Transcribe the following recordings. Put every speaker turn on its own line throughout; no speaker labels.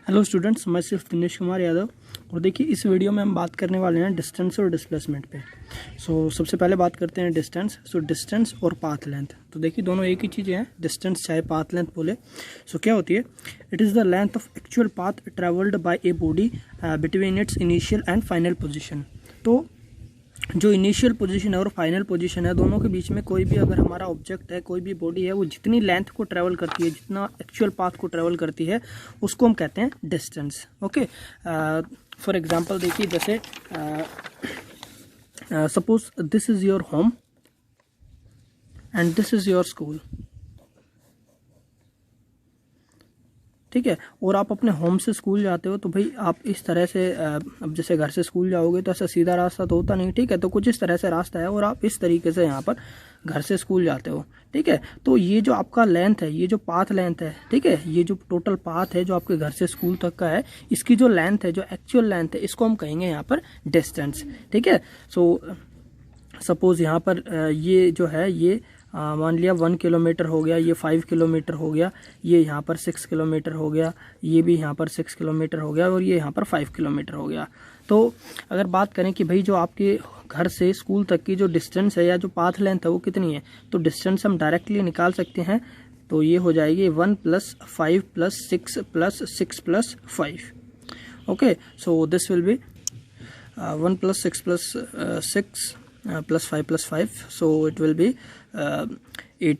Hello students, मैं सिर्फ दिनेश कुमार यादव। और देखिए, इस वीडियो में हम बात करने वाले हैं डिस्टेंस और डिस्प्लेसमेंट पे। सबसे पहले बात करते हैं डिस्टेंस। डिस्टेंस और पाथ लेंथ, तो देखिए दोनों एक ही चीज़ें हैं, डिस्टेंस चाहे पाथ लेंथ बोले। क्या होती है? It is the length of actual path travelled by a body between its initial and final position. तो जो इनिशियल पोजीशन है और फाइनल पोजीशन है, दोनों के बीच में कोई भी अगर हमारा ऑब्जेक्ट है, कोई भी बॉडी है, वो जितनी लेंथ को ट्रेवल करती है, जितना एक्चुअल पाथ को ट्रेवल करती है, उसको हम कहते हैं डिस्टेंस। ओके, फॉर एग्जांपल देखिए, जैसे suppose this is your home and this is your school. ठीक है, और आप अपने होम से स्कूल जाते हो तो भाई आप इस तरह से, अब जैसे घर से स्कूल जाओगे तो ऐसा सीधा रास्ता तो होता नहीं। ठीक है, तो कुछ इस तरह से रास्ता है और आप इस तरीके से यहाँ पर घर से स्कूल जाते हो। ठीक है, तो ये जो आपका लेंथ है, ये जो पाथ लेंथ है, ठीक है, ये जो टोटल पाथ है जो आपके घर से स्कूल तक का है, इसकी जो लेंथ है, जो एक्चुअल लेंथ है, इसको हम कहेंगे यहाँ पर डिस्टेंस। ठीक है, सपोज यहाँ पर ये जो है, ये मान लिया 1 किलोमीटर हो गया, ये 5 किलोमीटर हो गया, ये यहाँ पर 6 किलोमीटर हो गया, ये भी यहाँ पर 6 किलोमीटर हो गया और ये यहाँ पर 5 किलोमीटर हो गया। तो अगर बात करें कि भाई जो आपके घर से स्कूल तक की जो डिस्टेंस है या जो पाथ लेंथ है वो कितनी है, तो डिस्टेंस हम डायरेक्टली निकाल सकते हैं। तो ये हो जाएगी 1 + 5 + 6 + 6 + 5। Okay, so this will be 1 + 6 + 6 + 5 + 5, so it will be 8,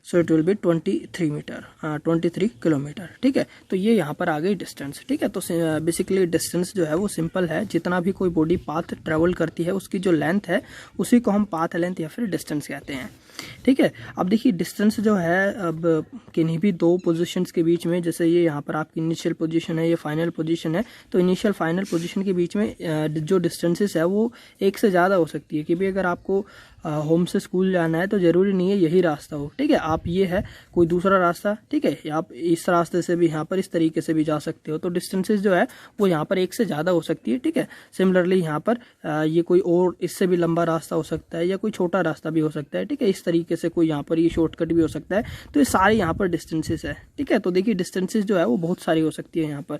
so it will be 23 metre, 23 kilometre. ठीक है, तो ये यहाँ पर आ गई डिस्टेंस। ठीक है, तो बेसिकली डिस्टेंस जो है वो सिंपल है, जितना भी कोई बॉडी पाथ ट्रेवल करती है उसकी जो लेंथ है उसी को हम पाथ लेंथ या फिर डिस्टेंस कहते हैं। ठीक है, अब देखिए डिस्टेंस जो है, अब किन्हीं भी दो पोजीशंस के बीच में, जैसे ये यहाँ पर आपकी इनिशियल पोजीशन है, ये फाइनल पोजीशन है, तो इनिशियल फाइनल पोजीशन के बीच में जो डिस्टेंसेस है वो एक से ज़्यादा हो सकती है। कि भी अगर आपको होम से स्कूल जाना है तो ज़रूरी नहीं है यही रास्ता हो। ठीक है, आप ये है कोई दूसरा रास्ता, ठीक है, आप इस रास्ते से भी यहाँ पर इस तरीके से भी जा सकते हो। तो डिस्टेंसेस जो है वो यहाँ पर एक से ज़्यादा हो सकती है। ठीक है, सिमिलरली यहाँ पर ये कोई और इससे भी लंबा रास्ता हो सकता है या कोई छोटा रास्ता भी हो सकता है। ठीक है, इस तरीके से कोई यहाँ पर ये शॉर्टकट भी हो सकता है। तो ये सारे यहाँ पर डिस्टेंसेस है। ठीक है, तो देखिए डिस्टेंसेस जो है वो बहुत सारी हो सकती है। यहाँ पर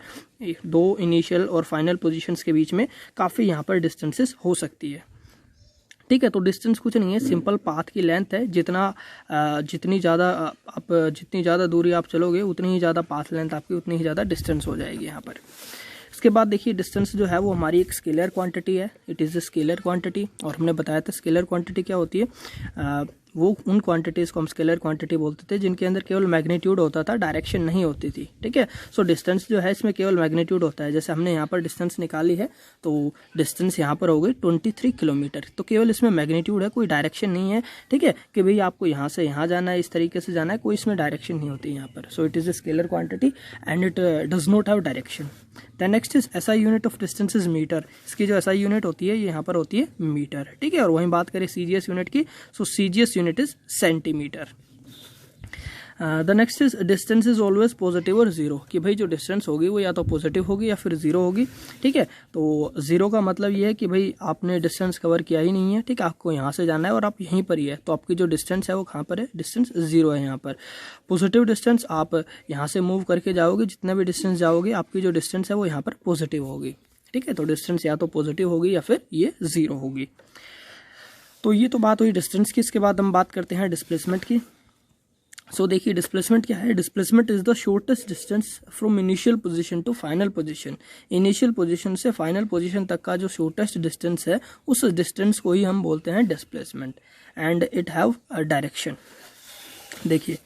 दो इनिशियल और फाइनल पोजीशंस के बीच में काफ़ी यहाँ पर डिस्टेंसेस हो सकती है। ठीक है, तो डिस्टेंस कुछ नहीं है, सिंपल पाथ की लेंथ है। जितनी ज़्यादा दूरी आप चलोगे उतनी ही ज़्यादा पाथ लेंथ आपकी, उतनी ही ज़्यादा डिस्टेंस हो जाएगी यहाँ पर। इसके बाद देखिए डिस्टेंस जो है वो हमारी एक स्केलर क्वांटिटी है। It is a scalar quantity, और हमने बताया था स्केलर क्वांटिटी क्या होती है। वो उन क्वांटिटीज़ को हम स्केलर क्वांटिटी बोलते थे जिनके अंदर केवल मैग्नीट्यूड होता था, डायरेक्शन नहीं होती थी। ठीक है, डिस्टेंस जो है इसमें केवल मैग्नीट्यूड होता है। जैसे हमने यहाँ पर डिस्टेंस निकाली है, तो डिस्टेंस यहाँ पर हो गई 23 किलोमीटर। तो केवल इसमें मैग्नीट्यूड है, कोई डायरेक्शन नहीं है। ठीक है, कि भाई आपको यहाँ से यहाँ जाना है, इस तरीके से जाना है, कोई इसमें डायरेक्शन नहीं होती यहाँ पर। It is a scalar quantity and it does not have direction. Then next is SI unit of distance is metre. इसकी जो SI यूनिट होती है ये यहाँ पर होती है मीटर। ठीक है, और वहीं बात करें CGS यूनिट की, CGS unit is centimetre. The next is distance is always positive और जीरो। कि भाई जो डिस्टेंस होगी वो या तो पॉजिटिव होगी या फिर जीरो होगी। ठीक है, तो जीरो का मतलब ये है कि भाई आपने डिस्टेंस कवर किया ही नहीं है। ठीक है, आपको यहाँ से जाना है और आप यहीं पर ही है, तो आपकी जो डिस्टेंस है वो कहाँ पर है, डिस्टेंस जीरो है यहाँ पर। पॉजिटिव डिस्टेंस, आप यहाँ से मूव करके जाओगे, जितना भी डिस्टेंस जाओगे आपकी जो डिस्टेंस है वो यहाँ पर पॉजिटिव होगी। ठीक है, तो डिस्टेंस या तो पॉजिटिव होगी या फिर ये जीरो होगी। तो ये तो बात हुई डिस्टेंस की। इसके बाद हम बात करते हैं डिस्प्लेसमेंट की। देखिए डिस्प्लेसमेंट क्या है। Displacement is the shortest distance from initial position to final position. Initial position से फाइनल पोजीशन तक का जो शॉर्टेस्ट डिस्टेंस है, उस डिस्टेंस को ही हम बोलते हैं displacement. And it have a direction. देखिए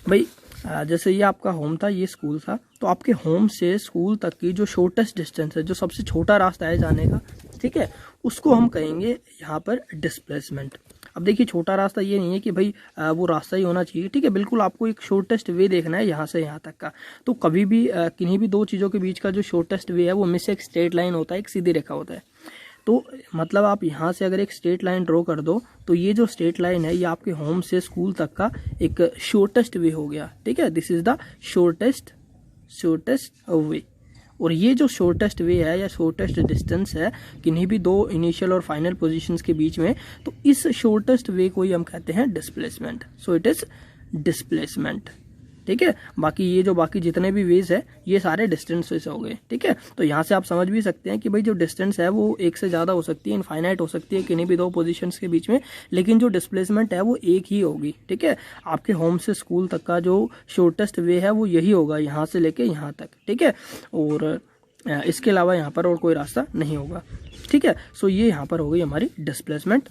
भाई जैसे ये आपका होम था, ये स्कूल था, तो आपके होम से स्कूल तक की जो शॉर्टेस्ट डिस्टेंस है, जो सबसे छोटा रास्ता है जाने का, ठीक है, उसको हम कहेंगे यहाँ पर डिस्प्लेसमेंट। अब देखिए छोटा रास्ता ये नहीं है कि भाई वो रास्ता ही होना चाहिए। ठीक है, बिल्कुल आपको एक शॉर्टेस्ट वे देखना है यहाँ से यहाँ तक का। तो कभी भी किन्हीं भी दो चीज़ों के बीच का जो शॉर्टेस्ट वे है वो हमेशा एक स्ट्रेट लाइन होता है, एक सीधी रेखा होता है। तो मतलब आप यहाँ से अगर एक स्ट्रेट लाइन ड्रॉ कर दो तो ये जो स्ट्रेट लाइन है ये आपके होम से स्कूल तक का एक शॉर्टेस्ट वे हो गया। ठीक है, दिस इज द शॉर्टेस्ट वे। और ये जो शॉर्टेस्ट वे है या शॉर्टेस्ट डिस्टेंस है किन्हीं भी दो इनिशियल और फाइनल पोजीशंस के बीच में, तो इस शॉर्टेस्ट वे को ही हम कहते हैं डिस्प्लेसमेंट। It is displacement. ठीक है, बाकी ये जो बाकी जितने भी वेज है ये सारे डिस्टेंसेस हो गए। ठीक है, तो यहाँ से आप समझ भी सकते हैं कि भाई जो डिस्टेंस है वो एक से ज़्यादा हो सकती है, इनफाइनाइट हो सकती है किन्हीं भी दो पोजीशंस के बीच में, लेकिन जो डिस्प्लेसमेंट है वो एक ही होगी। ठीक है, आपके होम से स्कूल तक का जो शॉर्टेस्ट वे है वो यही होगा, यहाँ से लेके यहाँ तक। ठीक है, और इसके अलावा यहाँ पर और कोई रास्ता नहीं होगा। ठीक है, सो ये यहाँ पर हो गई हमारी displacement.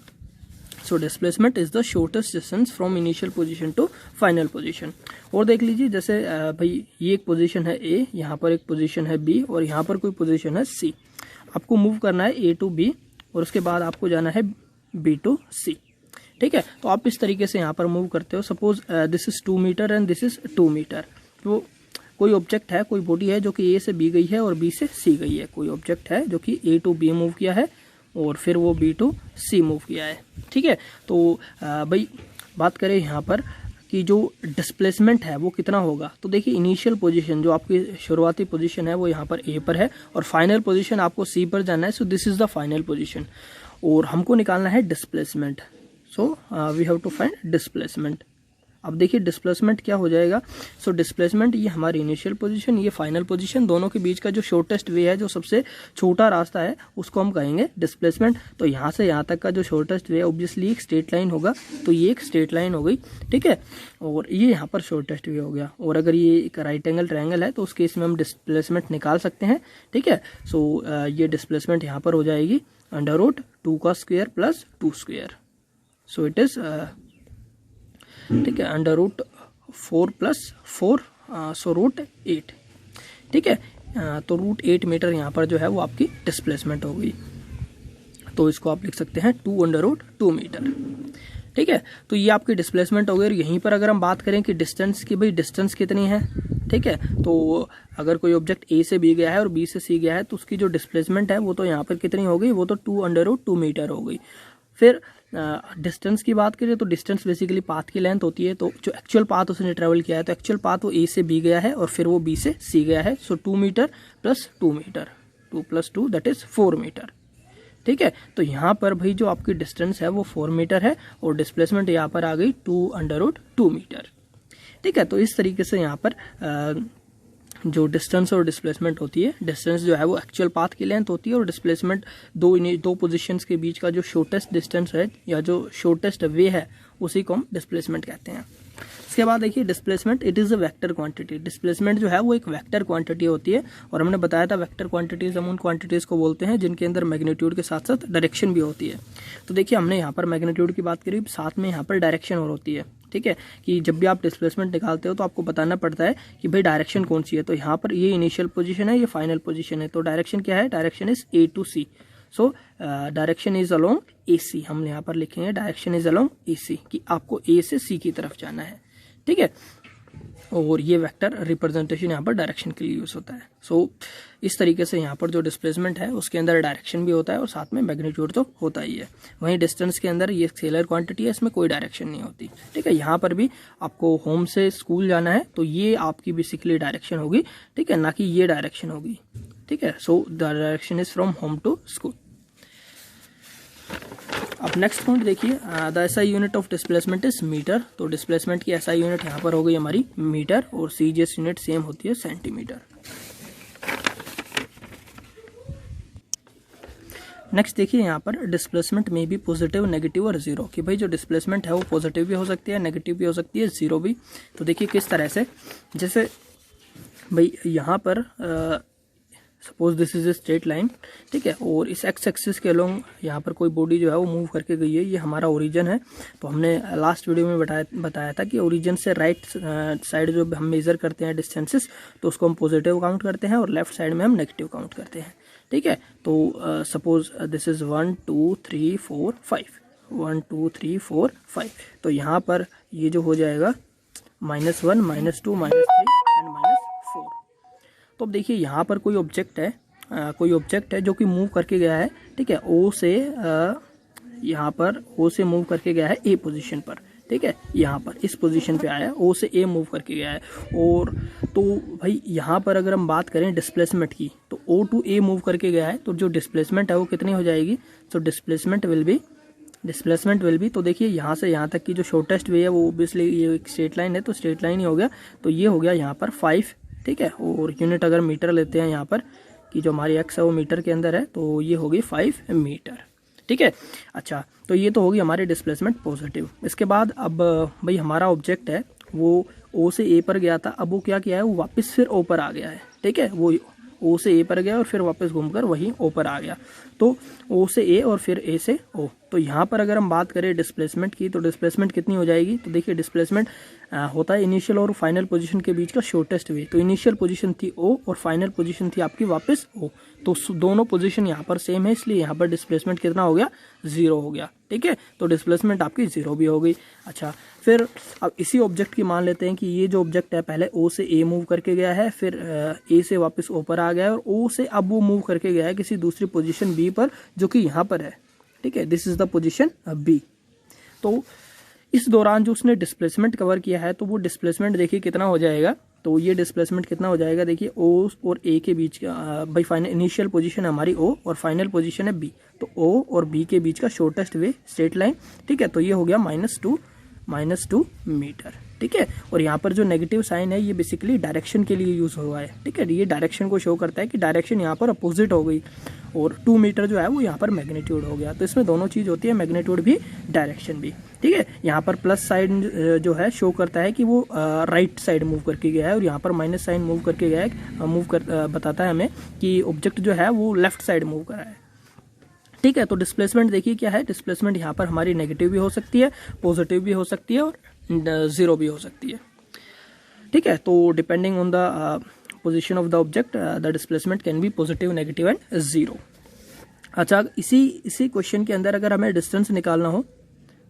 So displacement is the shortest distance from initial position to final position. और देख लीजिए, जैसे भाई ये एक पोजीशन है ए, यहाँ पर एक पोजीशन है बी, और यहाँ पर कोई पोजीशन है सी। आपको मूव करना है ए टू बी, और उसके बाद आपको जाना है बी टू सी। ठीक है, तो आप इस तरीके से यहाँ पर मूव करते हो। Suppose this is 2 metre and this is 2 metre. तो कोई ऑब्जेक्ट है, कोई बॉडी है जो कि ए से बी गई है और बी से सी गई है। कोई ऑब्जेक्ट है जो कि ए टू बी मूव किया है और फिर वो बी टू सी मूव किया है। ठीक है, तो भाई बात करें यहाँ पर कि जो डिस्प्लेसमेंट है वो कितना होगा, तो देखिए इनिशियल पोजीशन जो आपकी शुरुआती पोजीशन है वो यहाँ पर ए पर है, और फाइनल पोजीशन आपको सी पर जाना है। So this is the final position, और हमको निकालना है displacement. So we have to find displacement. अब देखिए डिस्प्लेसमेंट क्या हो जाएगा। सो डिस्प्लेसमेंट ये हमारी इनिशियल पोजीशन, ये फाइनल पोजीशन, दोनों के बीच का जो शॉर्टेस्ट वे है, जो सबसे छोटा रास्ता है, उसको हम कहेंगे डिस्प्लेसमेंट। तो यहाँ से यहाँ तक का जो शॉर्टेस्ट वे ऑब्वियसली एक स्ट्रेट लाइन होगा, तो ये एक स्ट्रेट लाइन हो गई। ठीक है, और ये यहाँ पर शॉर्टेस्ट वे हो गया। और अगर ये एक राइट एंगल ट्रायंगल है तो उस केस में हम डिस्प्लेसमेंट निकाल सकते हैं। ठीक है, सो ये डिस्प्लेसमेंट यहाँ पर हो जाएगी √2 का square plus 2 square. So it is ठीक है √4 + 4 सो √8। ठीक है, तो √8 मीटर यहाँ पर जो है वो आपकी डिस्प्लेसमेंट हो गई। तो इसको आप लिख सकते हैं 2 मीटर। ठीक है, तो ये आपकी डिस्प्लेसमेंट हो गई। और यहीं पर अगर हम बात करें कि डिस्टेंस की, भाई डिस्टेंस कितनी है। ठीक है, तो अगर कोई ऑब्जेक्ट ए से बी गया है और बी से सी गया है तो उसकी जो डिस्प्लेसमेंट है वो तो यहाँ पर कितनी हो गई, वो तो 2 मीटर हो गई। फिर डिस्टेंस की बात करें तो डिस्टेंस बेसिकली पाथ की लेंथ होती है। तो जो एक्चुअल पाथ उसने ट्रेवल किया है, तो एक्चुअल पाथ वो ए से बी गया है और फिर वो बी से सी गया है। So 2 metre + 2 metre, 2 + 2 that is 4 metre. ठीक है, तो यहाँ पर भाई जो आपकी डिस्टेंस है वो 4 मीटर है और डिस्प्लेसमेंट यहाँ पर आ गई 2 मीटर। ठीक है, तो इस तरीके से यहाँ पर जो डिस्टेंस और डिस्प्लेसमेंट होती है, डिस्टेंस जो है वो एक्चुअल पाथ की लेंथ होती है और डिस्प्लेसमेंट दो पोजीशंस के बीच का जो शॉर्टेस्ट डिस्टेंस है या जो शॉर्टेस्ट वे है उसी को हम डिस्प्लेसमेंट कहते हैं। इसके बाद देखिए displacement it is a vector quantity. Displacement जो है वो एक वेक्टर क्वांटिटी होती है, और हमने बताया था वेक्टर क्वांटिटीज हम उन क्वांटिटीज को बोलते हैं जिनके अंदर मैग्नीट्यूड के साथ साथ डायरेक्शन भी होती है। तो देखिए हमने यहाँ पर मैग्नीट्यूड की बात करी, साथ में यहाँ पर डायरेक्शन और होती है। ठीक है, कि जब भी आप डिस्प्लेसमेंट निकालते हो तो आपको बताना पड़ता है कि भाई डायरेक्शन कौन सी है। तो यहाँ पर ये इनिशियल पोजीशन है, ये फाइनल पोजीशन है। तो डायरेक्शन क्या है, direction is A to C. So direction is along A C, हम यहाँ पर लिखेंगे direction is along A C, कि आपको ए से सी की तरफ जाना है। ठीक है, और ये वेक्टर रिप्रेजेंटेशन यहाँ पर डायरेक्शन के लिए यूज होता है। सो इस तरीके से यहाँ पर जो डिस्प्लेसमेंट है उसके अंदर डायरेक्शन भी होता है और साथ में मैग्नीट्यूड तो होता ही है। वहीं डिस्टेंस के अंदर ये स्केलर क्वांटिटी है, इसमें कोई डायरेक्शन नहीं होती। ठीक है, यहाँ पर भी आपको होम से स्कूल जाना है तो ये आपकी बेसिकली डायरेक्शन होगी। ठीक है, ना कि ये डायरेक्शन होगी। ठीक है, so the direction is from home to school. अब नेक्स्ट पॉइंट देखिए, the SI unit of displacement is metre. तो डिस्प्लेसमेंट की एसआई यूनिट यहाँ पर हो गई हमारी मीटर, और सीजीएस यूनिट सेम होती है सेंटीमीटर। नेक्स्ट देखिए यहाँ पर डिस्प्लेसमेंट में भी पॉजिटिव, नेगेटिव और जीरो, कि भाई जो डिस्प्लेसमेंट है वो पॉजिटिव भी हो सकती है, नेगेटिव भी हो सकती है, जीरो भी। तो देखिए किस तरह से, जैसे भाई यहाँ पर suppose this is a straight line. ठीक है, और इस एक्स एक्सिस के अलोंग यहाँ पर कोई बॉडी जो है वो मूव करके गई है, ये हमारा ओरिजिन है। तो हमने लास्ट वीडियो में बताया था कि ओरिजिन से राइट साइड जो हम मेजर करते हैं डिस्टेंसेस, तो उसको हम पॉजिटिव काउंट करते हैं और लेफ्ट साइड में हम नेगेटिव काउंट करते हैं। ठीक है, तो सपोज दिस इज 1 2 3 4 5, 1 2 3 4 5। तो यहाँ पर ये जो हो जाएगा -1 -2 -3 एंड -4। तो अब देखिए यहाँ पर कोई ऑब्जेक्ट है जो कि मूव करके गया है। ठीक है, ओ से यहाँ पर ओ से मूव करके गया है ए पोजीशन पर। ठीक है, यहाँ पर इस पोजीशन पे आया है, ओ से ए मूव करके गया है। और तो भाई यहाँ पर अगर हम बात करें डिस्प्लेसमेंट की, तो ओ टू ए मूव करके गया है, तो जो डिस्प्लेसमेंट है वो कितनी हो जाएगी। तो displacement will be displacement will be, तो देखिए यहाँ से यहाँ तक की जो शॉर्टेस्ट वे है वो ओब्वियसली ये एक स्ट्रेट लाइन है, तो स्ट्रेट लाइन ही हो गया, तो ये हो गया यहाँ पर 5, ठीक है। और यूनिट अगर मीटर लेते हैं यहाँ पर कि जो हमारी एक्स है वो मीटर के अंदर है, तो ये होगी 5 मीटर, ठीक है। अच्छा, तो ये तो होगी हमारी डिस्प्लेसमेंट पॉजिटिव। इसके बाद अब भाई हमारा ऑब्जेक्ट है वो ओ से ए पर गया था, अब वो क्या किया है, वो वापस फिर ओ पर आ गया है, ठीक है। वो ओ से ए पर गया और फिर वापस घूमकर वहीं ओ पर आ गया, तो ओ से ए और फिर ए से ओ। तो यहाँ पर अगर हम बात करें डिस्प्लेसमेंट की, तो डिस्प्लेसमेंट कितनी हो जाएगी, तो देखिए डिस्प्लेसमेंट होता है इनिशियल और फाइनल पोजीशन के बीच का शॉर्टेस्ट वे। तो इनिशियल पोजीशन थी ओ और फाइनल पोजीशन थी आपकी वापस ओ, तो दोनों पोजीशन यहाँ पर सेम है, इसलिए यहाँ पर डिस्प्लेसमेंट कितना हो गया, 0 हो गया, ठीक है। तो डिस्प्लेसमेंट आपकी 0 भी हो गई। अच्छा, फिर अब इसी ऑब्जेक्ट की मान लेते हैं कि ये जो ऑब्जेक्ट है पहले ओ से ए मूव करके गया है, फिर ए से वापस ओ पर आ गया है, और ओ से अब वो मूव करके गया है किसी दूसरी पोजीशन बी पर जो कि यहाँ पर है, ठीक है। This is the position B. तो इस दौरान जो उसने डिस्प्लेसमेंट कवर किया है, तो वो डिस्प्लेसमेंट देखिए कितना हो जाएगा, तो ये डिस्प्लेसमेंट कितना हो जाएगा, देखिए ओ और ए के बीच का भाई फाइनल इनिशियल पोजीशन है हमारी ओ और फाइनल पोजीशन है बी, तो ओ और बी के बीच का शॉर्टेस्ट वे स्ट्रेट लाइन, ठीक है। तो ये हो गया -2 मीटर, ठीक है। और यहाँ पर जो नेगेटिव साइन है ये बेसिकली डायरेक्शन के लिए यूज हुआ है, ठीक है। ये डायरेक्शन को शो करता है कि डायरेक्शन यहाँ पर अपोजिट हो गई, और 2 मीटर जो है वो यहाँ पर मैग्नीट्यूड हो गया। तो इसमें दोनों चीज होती है, मैग्नीट्यूड भी डायरेक्शन भी, ठीक है। यहाँ पर प्लस साइन जो है शो करता है कि वो राइट साइड मूव करके गया है, और यहाँ पर माइनस साइन मूव करके गया है, बताता है हमें कि ऑब्जेक्ट जो है वो लेफ्ट साइड मूव कर रहा है, ठीक है। तो डिस्प्लेसमेंट देखिए क्या है, डिस्प्लेसमेंट यहाँ पर हमारी नेगेटिव भी हो सकती है, पॉजिटिव भी हो सकती है और 0 भी हो सकती है, ठीक है। तो depending on the position of the object the displacement can be positive, negative and 0। अच्छा, इसी क्वेश्चन के अंदर अगर हमें डिस्टेंस निकालना हो,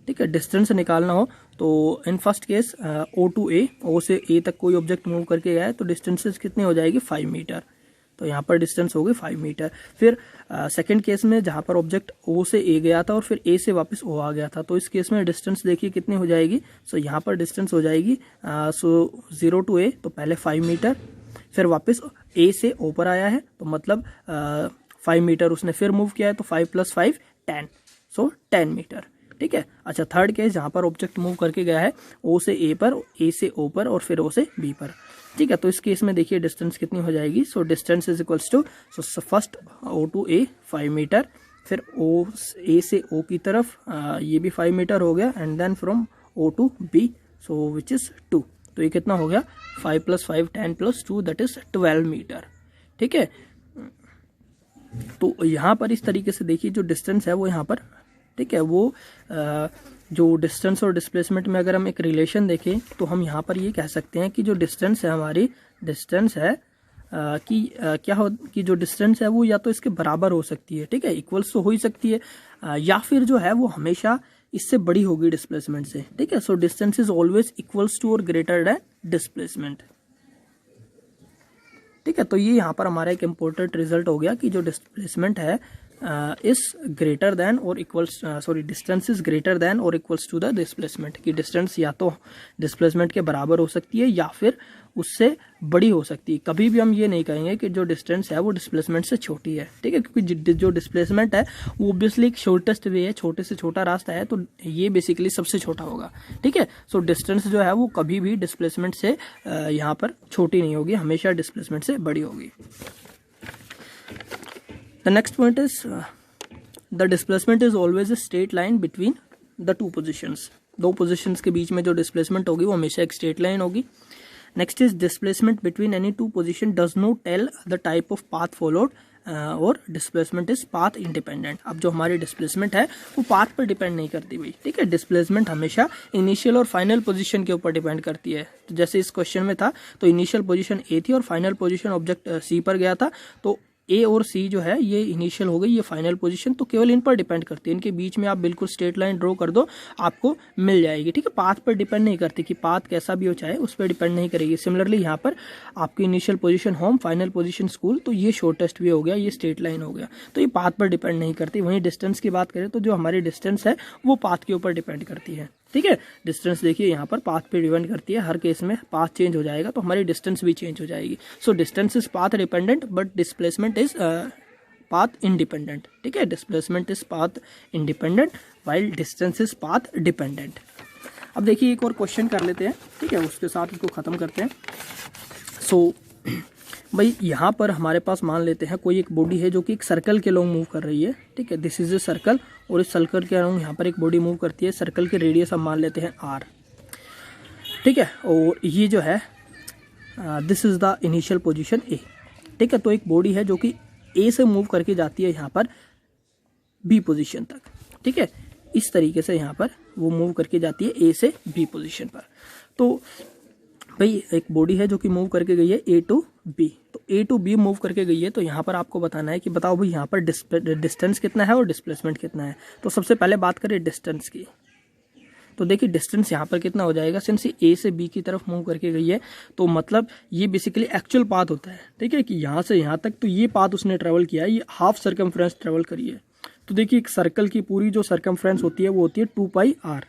ठीक है, डिस्टेंस निकालना हो, तो in first case O to A, O से ए तक कोई ऑब्जेक्ट मूव करके गया है, तो डिस्टेंसेस कितनी हो जाएगी, 5 मीटर। तो यहाँ पर डिस्टेंस हो गई 5 मीटर। फिर सेकंड केस में जहाँ पर ऑब्जेक्ट ओ से ए गया था और फिर ए से वापस ओ आ गया था, तो इस केस में डिस्टेंस देखिए कितनी हो जाएगी, सो यहाँ पर डिस्टेंस हो जाएगी 0 टू ए, तो पहले 5 मीटर, फिर वापस ए से ओ पर आया है, तो मतलब 5 मीटर उसने फिर मूव किया है, तो 5 + 5 10, सो 10 मीटर, ठीक है। अच्छा, थर्ड केस जहाँ पर ऑब्जेक्ट मूव करके गया है ओ से ए पर, ए से ओ पर और फिर ओ से बी पर, ठीक है। तो इस केस में देखिए डिस्टेंस कितनी हो जाएगी, so distance is equals to, so first O to A 5 metre, फिर ओ ए से ओ की तरफ ये भी 5 मीटर हो गया, and then from O to B, so which is 2। तो ये कितना हो गया, 5 + 5 10 + 2 दैट इज 12 मीटर, ठीक है। तो यहाँ पर इस तरीके से देखिए जो डिस्टेंस है वो यहाँ पर, ठीक है, वो जो डिस्टेंस और डिस्प्लेसमेंट में अगर हम एक रिलेशन देखें, तो हम यहाँ पर ये कह सकते हैं कि जो डिस्टेंस है हमारी, डिस्टेंस है क्या हो कि जो डिस्टेंस है वो या तो इसके बराबर हो सकती है, ठीक है, इक्वल्स तो हो ही सकती है, या फिर जो है वो हमेशा इससे बड़ी होगी डिस्प्लेसमेंट से, ठीक है। So distance is always equals to और ग्रेटर देन डिस्प्लेसमेंट, ठीक है। तो ये यहाँ पर हमारा एक इम्पोर्टेंट रिजल्ट हो गया कि जो डिस्प्लेसमेंट है इज ग्रेटर देन और equals, sorry, distance is greater than और इक्वल्स टू द डिस्प्लेसमेंट, की डिस्टेंस या तो डिस्प्लेसमेंट के बराबर हो सकती है या फिर उससे बड़ी हो सकती है। कभी भी हम ये नहीं कहेंगे कि जो डिस्टेंस है वो डिस्प्लेसमेंट से छोटी है, ठीक है, क्योंकि जो डिस्प्लेसमेंट है वो ऑब्वियसली एक शॉर्टेस्ट वे है, छोटे से छोटा रास्ता है, तो ये बेसिकली सबसे छोटा होगा, ठीक है। सो डिस्टेंस जो है वो कभी भी डिस्प्लेसमेंट से यहाँ पर छोटी नहीं होगी, हमेशा डिस्प्लेसमेंट से बड़ी होगी। The next point is the displacement is always a straight line between the two positions. दो positions के बीच में जो displacement होगी वो हमेशा एक straight line होगी. Next is displacement between any two position does not tell the type of path followed और डिस्प्लेसमेंट इज पाथ इंडिपेंडेंट। अब जो हमारी डिस्प्लेसमेंट है वो पाथ पर डिपेंड नहीं करती भाई, ठीक है। डिस्प्लेसमेंट हमेशा इनिशियल और फाइनल पोजीशन के ऊपर डिपेंड करती है। तो जैसे इस क्वेश्चन में था, तो इनिशियल पोजीशन ए थी और फाइनल पोजीशन ऑब्जेक्ट सी पर गया था, तो ए और सी जो है ये इनिशियल हो गई, ये फाइनल पोजीशन, तो केवल इन पर डिपेंड करती है। इनके बीच में आप बिल्कुल स्ट्रेट लाइन ड्रॉ कर दो, आपको मिल जाएगी, ठीक है। पाथ पर डिपेंड नहीं करती कि पाथ कैसा भी हो चाहे, उस पर डिपेंड नहीं करेगी। सिमिलरली यहाँ पर आपकी initial position home, final position school, तो ये शॉर्टेस्ट वे हो गया, ये स्ट्रेट लाइन हो गया, तो ये पाथ पर डिपेंड नहीं करती। वहीं डिस्टेंस की बात करें तो जो हमारी डिस्टेंस है वो पाथ के ऊपर डिपेंड करती है, ठीक है। डिस्टेंस देखिए यहाँ पर पाथ पे डिपेंड करती है, हर केस में पाथ चेंज हो जाएगा तो हमारी डिस्टेंस भी चेंज हो जाएगी। So distance is path dependent but displacement is path independent, ठीक है। Displacement is path independent while distance is path dependent. अब देखिए एक और क्वेश्चन कर लेते हैं, ठीक है, उसके साथ इसको ख़त्म करते हैं। सो भाई यहाँ पर हमारे पास मान लेते हैं कोई एक बॉडी है जो कि एक सर्कल के लॉन्ग मूव कर रही है, ठीक है, दिस इज ए सर्कल, और इस सर्कल के लॉन्ग यहाँ पर एक बॉडी मूव करती है। सर्कल के रेडियस हम मान लेते हैं r, ठीक है, और ये जो है this is the initial position a, ठीक है। तो एक बॉडी है जो कि a से मूव करके जाती है यहाँ पर b पोजीशन तक, ठीक है, इस तरीके से यहाँ पर वो मूव करके जाती है a से b पोजीशन पर। तो भाई एक बॉडी है जो कि मूव करके गई है a टू b, तो a टू b मूव करके गई है, तो यहाँ पर आपको बताना है कि बताओ भाई यहाँ पर डिस्टेंस कितना है और डिस्प्लेसमेंट कितना है। तो सबसे पहले बात करें डिस्टेंस की, तो देखिए डिस्टेंस यहाँ पर कितना हो जाएगा, सिंस ए से बी की तरफ मूव करके गई है, तो मतलब ये बेसिकली एक्चुअल पाथ होता है, ठीक है, कि यहाँ से यहाँ तक तो ये पाथ उसने ट्रेवल किया है, ये हाफ सर्कमफ्रेंस ट्रेवल करी है। तो देखिए एक सर्कल की पूरी जो सर्कमफ्रेंस होती है वो होती है 2πr,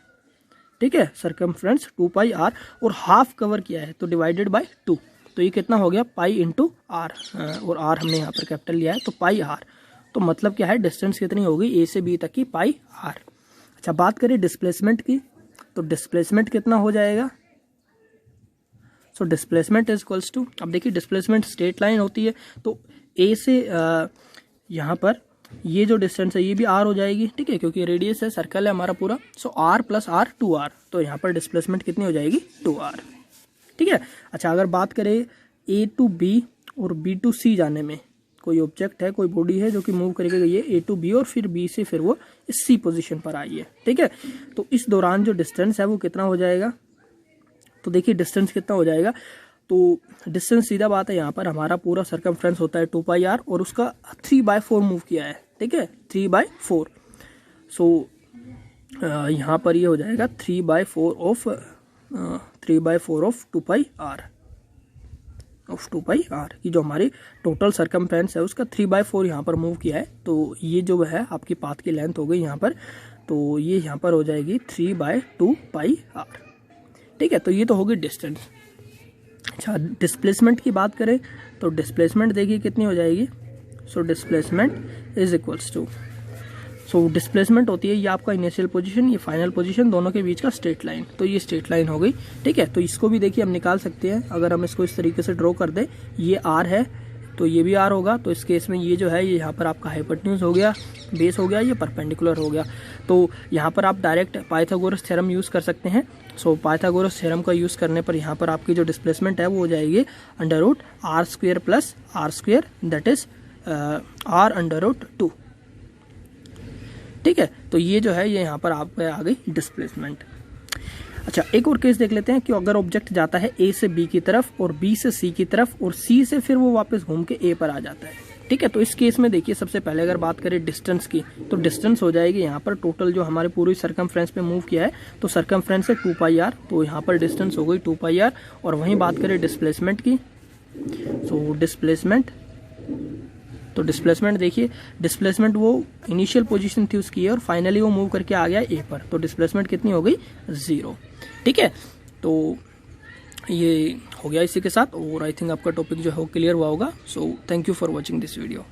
ठीक है, सर्कमफ्रेंस 2πr, और हाफ कवर किया है तो डिवाइडेड बाय 2, तो ये कितना हो गया पाई इंटू आर, और आर हमने यहाँ पर कैपिटल लिया है, तो पाई आर। तो मतलब क्या है, डिस्टेंस कितनी होगी ए से बी तक की पाई आर। अच्छा बात करें डिस्प्लेसमेंट की, तो डिस्प्लेसमेंट कितना हो जाएगा, so displacement is equals to, अब देखिए डिस्प्लेसमेंट स्ट्रेट लाइन होती है, तो ए से यहाँ पर ये जो डिस्टेंस है ये भी आर हो जाएगी, ठीक है, क्योंकि रेडियस है, सर्कल है हमारा पूरा, सो आर प्लस आर 2r, तो यहाँ पर डिस्प्लेसमेंट कितनी हो जाएगी 2r, ठीक है। अच्छा अगर बात करें ए टू बी और बी टू सी जाने में, कोई ऑब्जेक्ट है, कोई बॉडी है जो कि मूव करके गई है ए टू बी और फिर बी से फिर वो इस सी पोजीशन पर आई है, ठीक है, तो इस दौरान जो डिस्टेंस है वो कितना हो जाएगा, तो देखिए डिस्टेंस कितना हो जाएगा, तो डिस्टेंस सीधा बात है यहाँ पर हमारा पूरा सर्कमफ्रेंस होता है 2πr और उसका 3/4 मूव किया है, ठीक है, 3/4, सो यहाँ पर ये हो जाएगा 3/4 ऑफ 2πr की जो हमारी टोटल सर्कमफ्रेंस है उसका 3/4 यहाँ पर मूव किया है, तो ये जो है आपकी पाथ की लेंथ हो गई यहाँ पर, तो ये यहाँ पर हो जाएगी 3/2πr, ठीक है, तो ये तो होगी डिस्टेंस। अच्छा डिस्प्लेसमेंट की बात करें तो डिस्प्लेसमेंट देखिए कितनी हो जाएगी, so displacement is equals to, so displacement होती है ये आपका इनिशियल पोजीशन, ये फाइनल पोजीशन, दोनों के बीच का स्ट्रेट लाइन, तो ये स्ट्रेट लाइन हो गई, ठीक है। तो इसको भी देखिए हम निकाल सकते हैं, अगर हम इसको इस तरीके से ड्रॉ कर दें, ये आर है तो ये भी आर होगा, तो इस केस में ये जो है ये यहाँ पर आपका हाइपोटेन्यूज हो गया, बेस हो गया, ये परपेंडिकुलर हो गया, तो यहाँ पर आप डायरेक्ट पाइथागोरस थ्योरम यूज़ कर सकते हैं। सो पाइथागोरस थ्योरम का यूज़ करने पर यहाँ पर आपकी जो डिस्प्लेसमेंट है वो हो जाएगी √r² plus r², that is r√2, ठीक है, तो ये जो है ये यहाँ पर आप आ गई डिस्प्लेसमेंट। अच्छा एक और केस देख लेते हैं कि अगर ऑब्जेक्ट जाता है ए से बी की तरफ और बी से सी की तरफ और सी से फिर वो वापस घूम के ए पर आ जाता है, ठीक है, तो इस केस में देखिए सबसे पहले अगर बात करें डिस्टेंस की, तो डिस्टेंस हो जाएगी यहाँ पर टोटल जो हमारे पूरी सर्कमफ्रेंस पे मूव किया है, तो सर्कमफ्रेंस है 2πr, तो यहाँ पर डिस्टेंस हो गई 2πr, और वहीं बात करें डिस्प्लेसमेंट की, सो डिस्प्लेसमेंट देखिए डिस्प्लेसमेंट वो इनिशियल पोजीशन थी उसकी और फाइनली वो मूव करके आ गया ए पर, तो डिस्प्लेसमेंट कितनी हो गई 0, ठीक है। तो ये हो गया इसी के साथ, और आई थिंक आपका टॉपिक जो है वो क्लियर हुआ होगा। So thank you for watching this video.